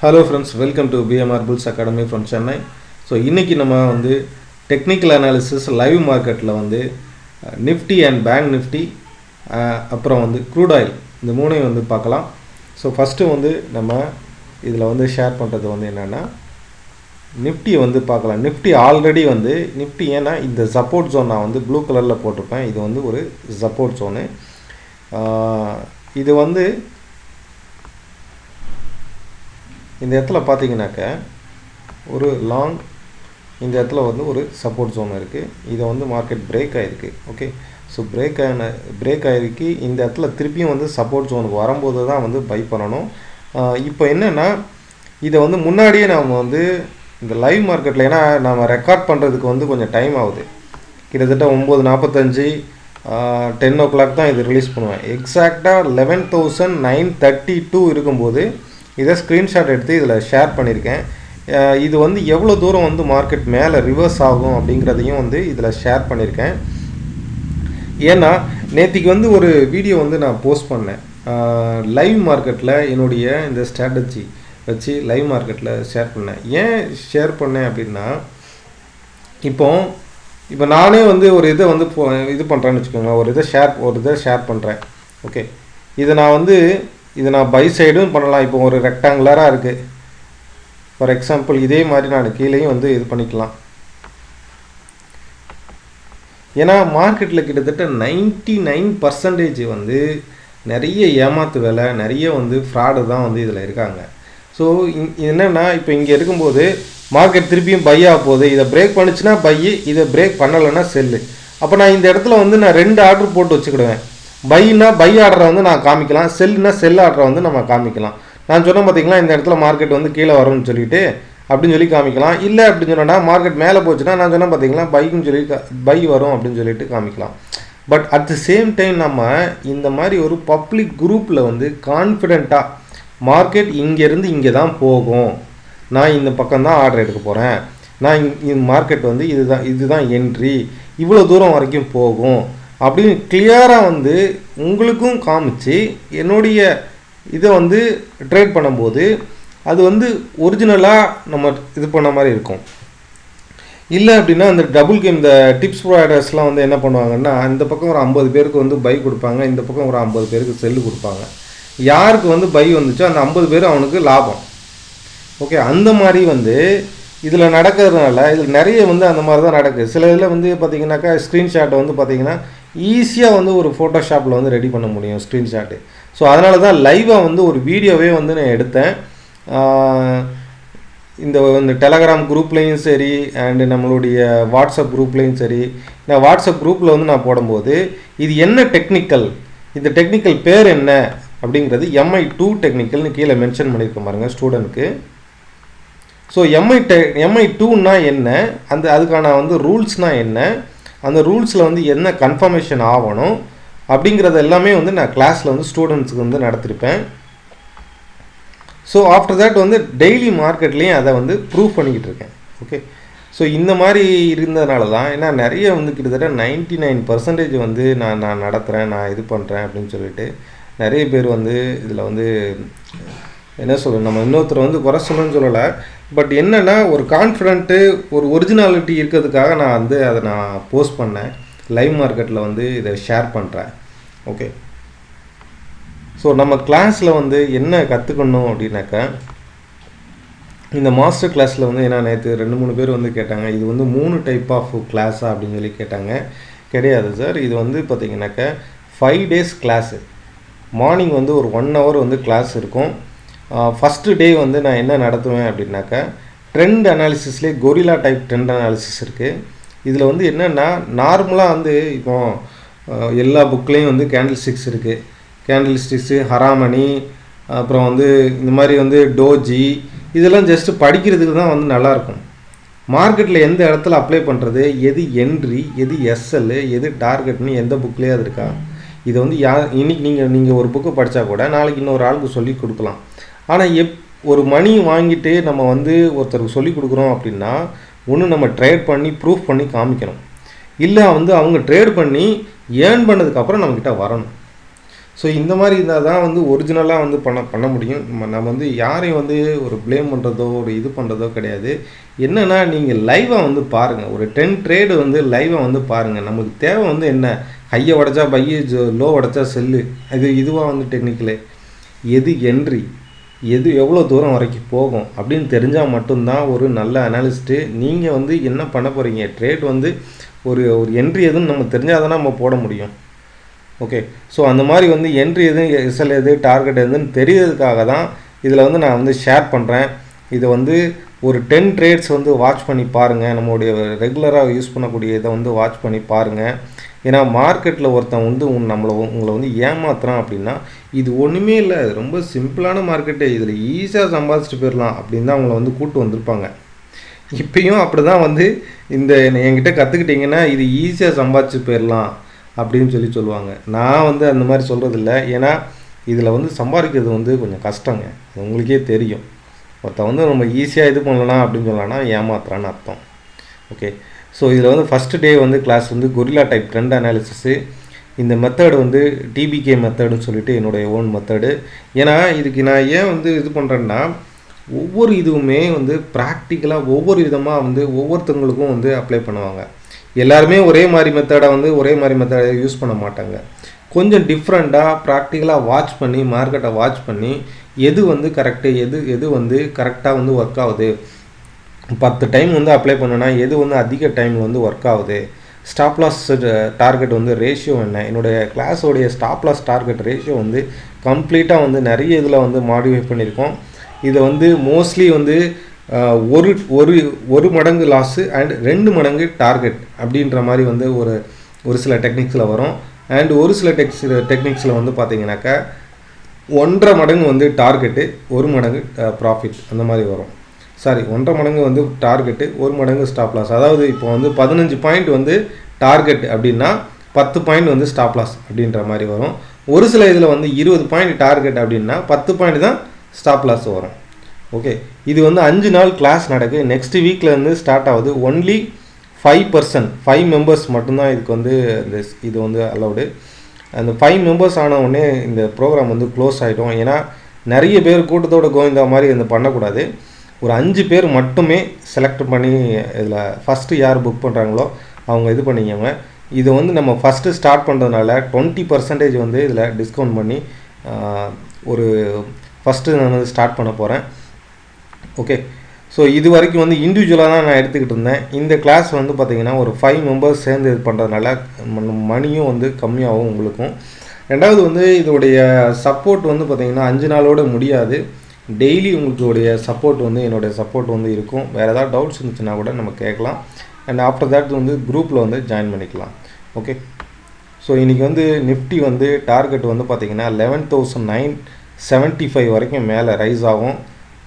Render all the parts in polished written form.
Hello friends, welcome to BMR Bulls Academy from Chennai. So இன்னைக்கு நம்ம வந்து technical analysis live marketல வந்து Nifty and Bank Nifty அப்புறம் வந்து crude oil இந்த மூணையும் வந்து பார்க்கலாம். So first வந்து நம்ம இதில் வந்து ஷேர் பண்ணுறது வந்து என்னன்னா Nifty வந்து பார்க்கலாம். Nifty ஆல்ரெடி வந்து Nifty ஏன்னா இந்த சப்போர்ட் ஜோன் நான் வந்து ப்ளூ கலரில் போட்டிருப்பேன். இது வந்து ஒரு சப்போர்ட் ஜோனு. இது வந்து இந்த இடத்துல பார்த்தீங்கன்னாக்க ஒரு லாங் இந்த இடத்துல வந்து ஒரு சப்போர்ட் ஜோன் இருக்குது. இதை வந்து மார்க்கெட் பிரேக் ஆகிருக்கு. ஓகே, ஸோ பிரேக் ஆகிருக்கு. இந்த இடத்துல திருப்பியும் வந்து சப்போர்ட் ஜோனுக்கு வரும்போது தான் வந்து பை பண்ணணும். இப்போ என்னென்னா இதை வந்து முன்னாடியே நம்ம வந்து இந்த லைவ் மார்க்கெட்டில் ஏன்னா நம்ம ரெக்கார்ட் பண்ணுறதுக்கு வந்து கொஞ்சம் டைம் ஆகுது. கிட்டத்தட்ட 9:45 10 o'clock தான் இது ரிலீஸ் பண்ணுவேன். எக்ஸாக்டாக 11,932 இருக்கும்போது இதை ஸ்க்ரீன்ஷாட் எடுத்து இதில் ஷேர் பண்ணியிருக்கேன். இது வந்து எவ்வளோ தூரம் வந்து மார்க்கெட் மேலே ரிவர்ஸ் ஆகும் அப்படிங்கிறதையும் வந்து இதில் ஷேர் பண்ணியிருக்கேன். ஏன்னா நேற்றுக்கு வந்து ஒரு வீடியோ வந்து நான் போஸ்ட் பண்ணேன். லைவ் மார்க்கெட்டில் என்னுடைய இந்த ஸ்ட்ராட்டஜி வச்சு லைவ் மார்க்கெட்டில் ஷேர் பண்ணேன். ஏன் ஷேர் பண்ணேன் அப்படின்னா இப்போ நானே வந்து ஒரு இதை வந்து இது பண்ணுறேன்னு வச்சுக்கோங்களேன். ஒரு இதை ஷேர் பண்ணுறேன். ஓகே, இதை நான் பை சைடும் பண்ணலாம். இப்போ ஒரு ரெக்டாங்குலராக இருக்குது. ஃபார் எக்ஸாம்பிள் இதே மாதிரி நான் கீழேயும் வந்து இது பண்ணிக்கலாம். ஏன்னா மார்க்கெட்டில் கிட்டத்தட்ட 99% வந்து நிறைய ஏமாத்து வேலை, நிறைய வந்து ஃப்ராடு தான் வந்து இதில் இருக்காங்க. ஸோ என்னென்னா இப்போ இங்கே இருக்கும்போது மார்க்கெட் திருப்பியும் பை ஆக போகுது. இதை பிரேக் பண்ணிச்சுன்னா பை, இதை பிரேக் பண்ணலைன்னா செல்லு. அப்போ நான் இந்த இடத்துல வந்து நான் 2 ஆர்டர் போட்டு வச்சுக்கிடுவேன். பைனா பை ஆர்டரை வந்து நான் காமிக்கலாம், செல்லுனா செல் ஆர்டரை வந்து நம்ம காமிக்கலாம். நான் சொன்னேன் பார்த்தீங்களா, இந்த இடத்துல மார்க்கெட் வந்து கீழே வரும்னு சொல்லிட்டு அப்படின்னு சொல்லி காமிக்கலாம். இல்லை அப்படின்னு சொன்னால் மார்க்கெட் மேலே போச்சுன்னா நான் சொன்னேன் பார்த்தீங்களா பைக்குன்னு சொல்லி பை வரும் அப்படின்னு சொல்லிட்டு காமிக்கலாம். But at the same time நம்ம இந்த மாதிரி ஒரு பப்ளிக் குரூப்பில் வந்து கான்ஃபிடெண்ட்டாக மார்க்கெட் இங்கேருந்து இங்கே தான் போகும், நான் இந்த பக்கம் தான் ஆர்டர் எடுக்க போகிறேன், நான் இந்த மார்க்கெட் வந்து இதுதான் என்ட்ரி, இவ்வளோ தூரம் வரைக்கும் போகும் அப்படின்னு கிளியராக வந்து உங்களுக்கும் காமிச்சு என்னுடைய இதை வந்து ட்ரேட் பண்ணும்போது அது வந்து ஒரிஜினலாக நம்ம இது பண்ண மாதிரி இருக்கும். இல்லை அப்படின்னா அந்த டபுள் கேம் இந்த டிப்ஸ் ப்ரொவைடர்ஸ்லாம் வந்து என்ன பண்ணுவாங்கன்னா இந்த பக்கம் ஒரு 50 பேருக்கு வந்து பை கொடுப்பாங்க, இந்த பக்கம் ஒரு 50 பேருக்கு செல்லு கொடுப்பாங்க. யாருக்கு வந்து பை வந்துச்சோ அந்த 50 பேர் அவனுக்கு லாபம். ஓகே, அந்த மாதிரி வந்து இதில் நடக்கிறதுனால இதில் நிறைய வந்து அந்த மாதிரி தான் நடக்குது. சில இதில் வந்து பார்த்திங்கனாக்கா ஸ்க்ரீன்ஷாட்டை வந்து பார்த்திங்கன்னா ஈஸியாக வந்து ஒரு ஃபோட்டோஷாப்பில் வந்து ரெடி பண்ண முடியும் ஸ்க்ரீன்ஷாட்டு. ஸோ அதனால தான் லைவாக வந்து ஒரு வீடியோவே வந்து நான் எடுத்தேன். இந்த டெலகிராம் குரூப்லேயும் சரி அண்டு நம்மளுடைய வாட்ஸ்அப் குரூப்லேயும் சரி, நான் வாட்ஸ்அப் குரூப்பில் வந்து நான் போடும்போது இது என்ன டெக்னிக்கல், இந்த டெக்னிக்கல் பேர் என்ன அப்படிங்கிறது MI2 டெக்னிக்கல்னு கீழே மென்ஷன் பண்ணியிருக்கேன் பாருங்கள் ஸ்டூடெண்ட்க்கு. ஸோ MI2னா என்ன, அதுக்கான வந்து ரூல்ஸ்னால் என்ன, அந்த ரூல்ஸில் வந்து என்ன கன்ஃபர்மேஷன் ஆகணும் அப்படிங்கிறது எல்லாமே வந்து நான் கிளாஸில் வந்து ஸ்டூடெண்ட்ஸுக்கு வந்து நடத்திருப்பேன். ஸோ ஆஃப்டர் தேட் வந்து டெய்லி மார்க்கெட்லேயும் அதை வந்து ப்ரூவ் பண்ணிக்கிட்டு இருக்கேன். ஓகே, ஸோ இந்த மாதிரி இருந்ததுனால தான் ஏன்னா நிறைய வந்து கிட்டத்தட்ட 99% வந்து நான் நடத்துகிறேன், நான் இது பண்ணுறேன் அப்படின்னு சொல்லிட்டு நிறைய பேர் வந்து இதில் வந்து என்ன சொல்கிறேன், நம்ம இன்னொருத்தர் வந்து குறை சொல்லணும்னு சொல்லலை. பட் என்னென்னா ஒரு கான்ஃபிடென்ட்டு ஒரு ஒரிஜினாலிட்டி இருக்கிறதுக்காக நான் வந்து அதை நான் போஸ்ட் பண்ணேன். லைவ் மார்க்கெட்டில் வந்து இதை ஷேர் பண்ணுறேன். ஓகே, ஸோ நம்ம கிளாஸில் வந்து என்ன கற்றுக்கணும் அப்படின்னாக்கா இந்த மாஸ்டர் கிளாஸில் வந்து ஏன்னா நேற்று 2-3 பேர் வந்து கேட்டாங்க இது வந்து 3 டைப் ஆஃப் கிளாஸா அப்படின்னு சொல்லி கேட்டாங்க. கிடையாது சார், இது வந்து பார்த்திங்கனாக்கா 5 days கிளாஸு. மார்னிங் வந்து ஒரு 1 hour வந்து கிளாஸ் இருக்கும். ஃபஸ்ட்டு டே வந்து நான் என்ன நடத்துவேன் அப்படின்னாக்கா ட்ரெண்ட் அனாலிசிஸ்லேயே கொரில்லா டைப் ட்ரெண்ட் அனாலிசிஸ் இருக்குது. இதில் வந்து என்னென்னா நார்மலாக வந்து இப்போ எல்லா புக்லேயும் வந்து கேண்டில் ஸ்டிக்ஸ் இருக்குது. கேண்டில் ஸ்டிக்ஸு, ஹராமணி, அப்புறம் வந்து இந்த மாதிரி வந்து டோஜி, இதெல்லாம் ஜஸ்ட்டு படிக்கிறதுக்கு தான் வந்து நல்லாயிருக்கும். மார்க்கெட்டில் எந்த இடத்துல அப்ளை பண்ணுறது, எது என்ட்ரி, எது எஸ்எல், எது டார்கெட்னு எந்த புக்லேயே அது இருக்கா. இதை வந்து இன்றைக்கி நீங்கள் ஒரு புக்கு படித்தா கூட நாளைக்கு இன்னொரு ஆளுக்கு சொல்லி கொடுக்கலாம். ஆனால் ஒரு மணி வாங்கிட்டு நம்ம வந்து ஒருத்தருக்கு சொல்லி கொடுக்குறோம் அப்படின்னா ஒன்று நம்ம ட்ரேட் பண்ணி ப்ரூஃப் பண்ணி காமிக்கணும், இல்லை வந்து அவங்க ட்ரேட் பண்ணி ஏர்ன் பண்ணதுக்கப்புறம் நம்மக்கிட்ட வரணும். ஸோ இந்த மாதிரி இருந்தால் தான் வந்து ஒரிஜினலாக வந்து பண்ண முடியும். நம்ம வந்து யாரையும் வந்து ஒரு ப்ளேம் பண்ணுறதோ ஒரு இது பண்ணுறதோ கிடையாது. என்னென்னா நீங்கள் லைவாக வந்து பாருங்கள். ஒரு 10 ட்ரேடு வந்து லைவாக வந்து பாருங்கள். நமக்கு தேவை வந்து என்ன, ஹையை உடச்சா பையை, லோ உடச்சா செல்லு, இதுவாக வந்து டெக்னிக்கலு, எது என்ட்ரி, எது எவ்வளோ தூரம் வரைக்கும் போகும் அப்படின்னு தெரிஞ்சால் மட்டும்தான் ஒரு நல்ல அனாலிஸ்ட்டு. நீங்கள் வந்து என்ன பண்ண போகிறீங்க, ட்ரேட் வந்து ஒரு என்ட்ரி எதுன்னு நம்ம தெரிஞ்சால் தானே நம்ம போட முடியும். ஓகே, ஸோ அந்த மாதிரி வந்து என்ட்ரி எது, எஸ்எல் எது, டார்கெட் எதுன்னு தெரியறதுக்காக தான் இதில் வந்து நான் வந்து ஷேர் பண்ணுறேன். இதை வந்து ஒரு 10 ட்ரேட்ஸ் வந்து வாட்ச் பண்ணி பாருங்கள். நம்மளுடைய ரெகுலராக யூஸ் பண்ணக்கூடிய இதை வந்து வாட்ச் பண்ணி பாருங்கள். ஏன்னா மார்க்கெட்டில் ஒருத்தன் வந்து உங்களை வந்து ஏமாத்துறான் அப்படின்னா இது ஒன்றுமே இல்லை, ரொம்ப சிம்பிளான மார்க்கெட்டு, இதில் ஈஸியாக சம்பாதிச்சுட்டு போயிடலாம் அப்படின்னு தான் அவங்கள வந்து கூப்பிட்டு வந்திருப்பாங்க. இப்பயும் அப்படி தான் வந்து இந்த என்கிட்ட கற்றுக்கிட்டிங்கன்னா இது ஈஸியாக சம்பாதிச்சு போயிடலாம் அப்படின்னு சொல்லுவாங்க. நான் வந்து அந்த மாதிரி சொல்கிறதில்ல. ஏன்னா இதில் வந்து சம்பாதிக்கிறது வந்து கொஞ்சம் கஷ்டங்க, அது உங்களுக்கே தெரியும். ஒருத்தன் வந்து நம்ம ஈஸியாக இது பண்ணலாம் அப்படின்னு சொல்லலாம்னா ஏமாத்துறான்னு அர்த்தம். ஓகே, ஸோ இதில் வந்து ஃபஸ்ட்டு டே வந்து கிளாஸ் வந்து கொரில்லா டைப் ட்ரெண்ட் அனாலிசிஸு. இந்த மெத்தடு வந்து டிபிகே மெத்தடுன்னு சொல்லிட்டு என்னுடைய ஓன் மெத்தடு. ஏன்னா இதுக்கு நான் ஏன் வந்து இது பண்ணுறேன்னா, ஒவ்வொரு இதுவுமே வந்து ப்ராக்டிக்கலாக ஒவ்வொரு விதமாக வந்து ஒவ்வொருத்தவங்களுக்கும் வந்து அப்ளை பண்ணுவாங்க. எல்லாருமே ஒரே மாதிரி மெத்தடை யூஸ் பண்ண மாட்டாங்க. கொஞ்சம் டிஃப்ரெண்ட்டாக ப்ராக்டிக்கலாக வாட்ச் பண்ணி, மார்க்கெட்டை வாட்ச் பண்ணி எது வந்து கரெக்டு, எது வந்து கரெக்டாக வந்து ஒர்க் ஆகுது, 10 டைம் வந்து அப்ளை பண்ணுனா எது வந்து அதிக டைமில் வந்து ஒர்க் ஆகுது, ஸ்டாப் லாஸ் டார்கெட் வந்து ரேஷியோ என்ன. என்னுடைய கிளாஸோடைய ஸ்டாப் லாஸ் டார்கெட் ரேஷியோ வந்து கம்ப்ளீட்டாக வந்து நிறைய இதில் வந்து மாடிஃபை பண்ணியிருக்கோம். இதை வந்து மோஸ்ட்லி வந்து ஒரு மடங்கு லாஸு அண்ட் 2 மடங்கு டார்கெட் அப்படின்ற மாதிரி வந்து ஒரு சில டெக்னிக்ஸில் வரும். அண்ட் ஒரு சில டெக்னிக்ஸில் வந்து பார்த்தீங்கன்னாக்கா 1.5 மடங்கு வந்து டார்கெட்டு, 1 மடங்கு ப்ராஃபிட் அந்த மாதிரி வரும். 1.5 மடங்கு வந்து டார்கெட்டு, 1 மடங்கு ஸ்டாப் லாஸ். அதாவது இப்போ வந்து 15 பாயிண்ட் வந்து டார்கெட் அப்படின்னா 10 பாயிண்ட் வந்து ஸ்டாப் லாஸ் அப்படின்ற மாதிரி வரும். ஒரு சில இதில் வந்து 20 பாயிண்ட் டார்கெட் அப்படின்னா 10 பாயிண்ட் தான் ஸ்டாப் லாஸ் வரும். ஓகே, இது வந்து 5 நாள் கிளாஸ் நடக்கு. நெக்ஸ்ட் வீக்லேருந்து ஸ்டார்ட் ஆகுது. ஒன்லி 5 மெம்பர்ஸ் மட்டும்தான் இதுக்கு வந்து இது வந்து அலௌடு. அந்த 5 மெம்பர்ஸ் ஆன உடனே இந்த ப்ரோக்ராம் வந்து க்ளோஸ் ஆகிடும். ஏன்னா நிறைய பேர் கூட்டத்தோட கோவிந்தா மாதிரி வந்து பண்ணக்கூடாது. ஒரு 5 பேர் மட்டுமே செலக்ட் பண்ணி இதில் ஃபஸ்ட்டு யார் புக் பண்ணுறாங்களோ அவங்க இது பண்ணிக்கோங்க. இதை வந்து நம்ம ஃபஸ்ட்டு ஸ்டார்ட் பண்ணுறதுனால 20% வந்து இதில் டிஸ்கவுண்ட் பண்ணி ஒரு ஃபஸ்ட்டு நான் வந்து ஸ்டார்ட் பண்ண போகிறேன். ஓகே, ஸோ இது வரைக்கும் வந்து இண்டிவிஜுவலாக தான் நான் எடுத்துக்கிட்டு இருந்தேன். இந்த கிளாஸ் வந்து பார்த்திங்கன்னா ஒரு 5 மெம்பர்ஸ் சேர்ந்து இது பண்ணுறதுனால மணியும் வந்து கம்மியாகும் உங்களுக்கும். ரெண்டாவது வந்து இதோடைய சப்போர்ட் வந்து பார்த்திங்கன்னா 5 நாளோடு முடியாது. டெய்லி உங்களுடைய சப்போர்ட் வந்து என்னுடைய சப்போர்ட் வந்து இருக்கும். வேறு ஏதாவது டவுட்ஸ் இருந்துச்சுன்னா கூட நம்ம கேட்கலாம். அண்ட் ஆஃப்டர் தேட் வந்து குரூப்பில் வந்து ஜாயின் பண்ணிக்கலாம். ஓகே, ஸோ இன்றைக்கி வந்து நிஃப்டி வந்து டார்கெட் வந்து பார்த்திங்கன்னா 11,975 வரைக்கும் மேலே ரைஸ் ஆகும்.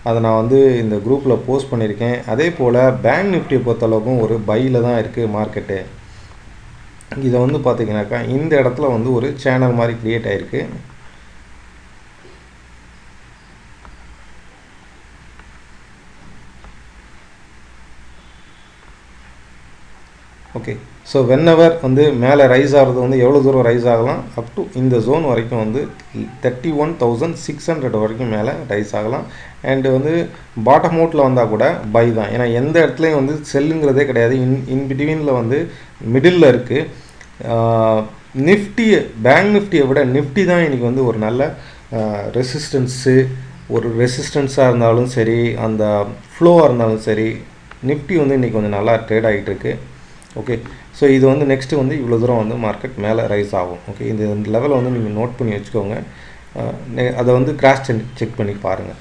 அதை நான் வந்து இந்த குரூப்பில் போஸ்ட் பண்ணியிருக்கேன். அதே போல் பேங்க் நிஃப்டியை பொறுத்தளவுக்கும் ஒரு பையில் தான் இருக்குது மார்க்கெட்டு. இதை வந்து பார்த்திங்கனாக்கா இந்த இடத்துல வந்து ஒரு சேனல் மாதிரி க்ரியேட் ஆகிருக்கு. ஓகே, ஸோ வென்எவர் வந்து மேலே ரைஸ் ஆகிறது வந்து எவ்வளோ தூரம் ரைஸ் ஆகலாம், அப் டு இந்த ஜோன் வரைக்கும் வந்து 31,600 வரைக்கும் மேலே ரைஸ் ஆகலாம். அண்டு வந்து பாட்டம் அவுட்டில் வந்தால் கூட பை தான். ஏன்னா எந்த இடத்துலையும் வந்து செல்லுங்கிறதே கிடையாது. இன் பிட்வீனில் வந்து மிடில் இருக்குது. நிஃப்டி பேங்க் நிஃப்டியை விட நிஃப்டி தான் இன்றைக்கி வந்து ஒரு நல்ல ரெசிஸ்டன்ஸாக இருந்தாலும் சரி, அந்த ஃப்ளோவாக இருந்தாலும் சரி, நிஃப்டி வந்து இன்றைக்கி கொஞ்சம் நல்லா ட்ரேட் ஆகிட்டு இருக்குது. ஓகே, ஸோ இது வந்து நெக்ஸ்ட்டு வந்து இவ்வளோ தூரம் வந்து மார்க்கெட் மேலே ரைஸ் ஆகும். ஓகே, இந்த லெவலை வந்து நீங்கள் நோட் பண்ணி வச்சுக்கோங்க. அதை வந்து கிராஸ் செக் பண்ணி பாருங்கள்.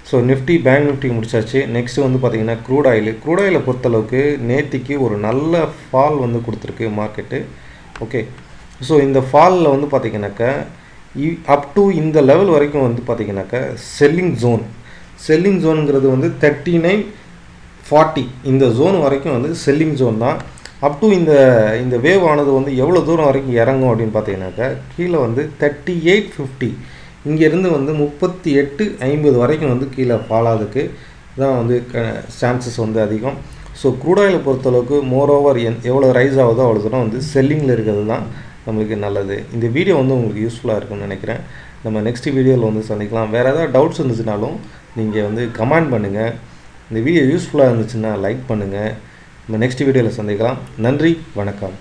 ஸோ நிஃப்டி பேங்க் நிஃப்டி முடிச்சாச்சு. நெக்ஸ்ட்டு வந்து பார்த்திங்கன்னா க்ரூட் ஆயிலை பொறுத்தளவுக்கு நேத்திக்கு ஒரு நல்ல ஃபால் வந்து கொடுத்துருக்கு மார்க்கெட்டு. ஓகே, ஸோ இந்த ஃபாலில் வந்து பார்த்திங்கனாக்கா அப் டு இந்த லெவல் வரைக்கும் வந்து பார்த்திங்கனாக்கா செல்லிங் ஜோனுங்கிறது வந்து 39.40 இந்த ஜோன் வரைக்கும் வந்து செல்லிங் ஜோன் தான். அப் டு இந்த வேவ் ஆனது வந்து எவ்வளோ தூரம் வரைக்கும் இறங்கும் அப்படின்னு பார்த்தீங்கன்னாக்கா கீழே வந்து 38.50 இங்கேருந்து வந்து 38.50 வரைக்கும் வந்து கீழே ஃபால் ஆகுதுக்கு தான் வந்து சான்சஸ் வந்து அதிகம். ஸோ க்ரூட் ஆயிலை பொறுத்தளவுக்கு மோரோவர் எவ்வளோ ரைஸ் ஆகுதோ அவ்வளோ தூரம் வந்து செல்லிங்கில் இருக்கிறது தான் நம்மளுக்கு நல்லது. இந்த வீடியோ வந்து உங்களுக்கு யூஸ்ஃபுல்லாக இருக்கும்னு நினைக்கிறேன். நம்ம நெக்ஸ்ட் வீடியோவில் வந்து சந்திக்கலாம். வேறு ஏதாவது டவுட்ஸ் இருந்துச்சுனாலும் நீங்கள் வந்து கமெண்ட் பண்ணுங்கள். இந்த வீடியோ யூஸ்ஃபுல்லாக இருந்துச்சுன்னா லைக் பண்ணுங்கள். நம்ம நெக்ஸ்ட் வீடியோவில் சந்திக்கலாம். நன்றி, வணக்கம்.